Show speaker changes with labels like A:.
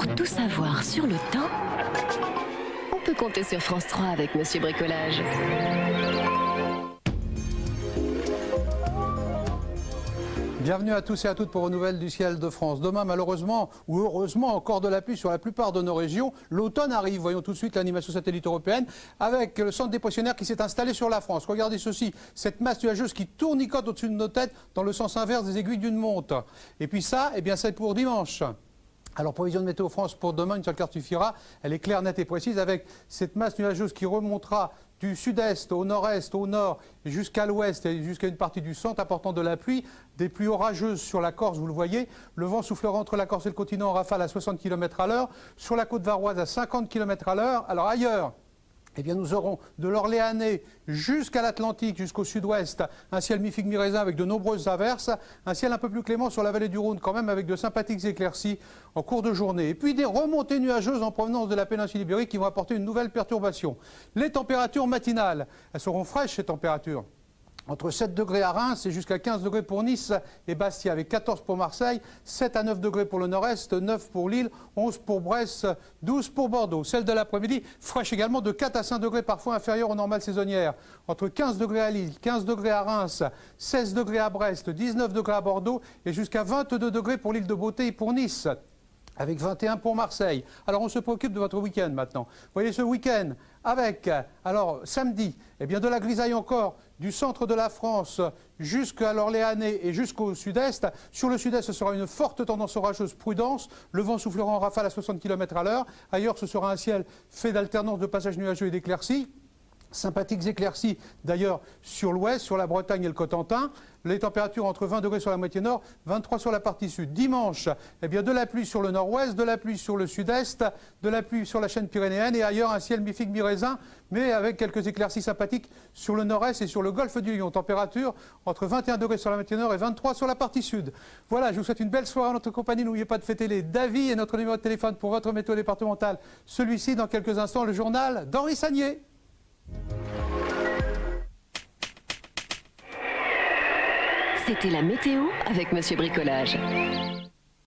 A: Pour tout savoir sur le temps, on peut compter sur France 3 avec Monsieur Bricolage.
B: Bienvenue à tous et à toutes pour aux nouvelles du ciel de France. Demain, malheureusement, ou heureusement, encore de la pluie sur la plupart de nos régions. L'automne arrive. Voyons tout de suite l'animation satellite européenne avec le centre dépressionnaire qui s'est installé sur la France. Regardez ceci, cette masse nuageuse qui tournicote au-dessus de nos têtes dans le sens inverse des aiguilles d'une montre. Et puis ça, eh bien, c'est pour dimanche. Alors, prévision de Météo France pour demain, une seule carte suffira. Elle est claire, nette et précise avec cette masse nuageuse qui remontera du sud-est au nord-est, au nord, jusqu'à l'ouest et jusqu'à une partie du centre, apportant de la pluie, des pluies orageuses sur la Corse, vous le voyez. Le vent soufflera entre la Corse et le continent en rafale à 60 km à l'heure, sur la côte varoise à 50 km à l'heure. Alors ailleurs, eh bien, nous aurons de l'Orléanais jusqu'à l'Atlantique, jusqu'au sud-ouest, un ciel mi-figue mi-raisin avec de nombreuses averses, un ciel un peu plus clément sur la vallée du Rhône quand même avec de sympathiques éclaircies en cours de journée. Et puis des remontées nuageuses en provenance de la péninsule ibérique qui vont apporter une nouvelle perturbation. Les températures matinales, elles seront fraîches ces températures. Entre 7 degrés à Reims et jusqu'à 15 degrés pour Nice et Bastia, avec 14 pour Marseille, 7 à 9 degrés pour le nord-est, 9 pour Lille, 11 pour Brest, 12 pour Bordeaux. Celle de l'après-midi, fraîche également de 4 à 5 degrés, parfois inférieure aux normales saisonnières. Entre 15 degrés à Lille, 15 degrés à Reims, 16 degrés à Brest, 19 degrés à Bordeaux et jusqu'à 22 degrés pour l'île de Beauté et pour Nice, avec 21 pour Marseille. Alors on se préoccupe de votre week-end maintenant. Vous voyez ce week-end avec, alors samedi, eh bien de la grisaille encore du centre de la France jusqu'à l'Orléanais et jusqu'au sud-est. Sur le sud-est, ce sera une forte tendance orageuse, prudence. Le vent soufflera en rafale à 60 km à l'heure. Ailleurs, ce sera un ciel fait d'alternance de passages nuageux et d'éclaircies. Sympathiques éclaircies d'ailleurs sur l'ouest, sur la Bretagne et le Cotentin. Les températures entre 20 degrés sur la moitié nord, 23 sur la partie sud. Dimanche, eh bien de la pluie sur le nord-ouest, de la pluie sur le sud-est, de la pluie sur la chaîne pyrénéenne et ailleurs un ciel mi-figue mi-raisin, mais avec quelques éclaircies sympathiques sur le nord-est et sur le golfe du Lion. Température entre 21 degrés sur la moitié nord et 23 sur la partie sud. Voilà, je vous souhaite une belle soirée en notre compagnie. N'oubliez pas de fêter les Davy et notre numéro de téléphone pour votre météo départementale. Celui-ci, dans quelques instants, le journal d'Henri Sagnier.
A: C'était la météo avec Monsieur Bricolage.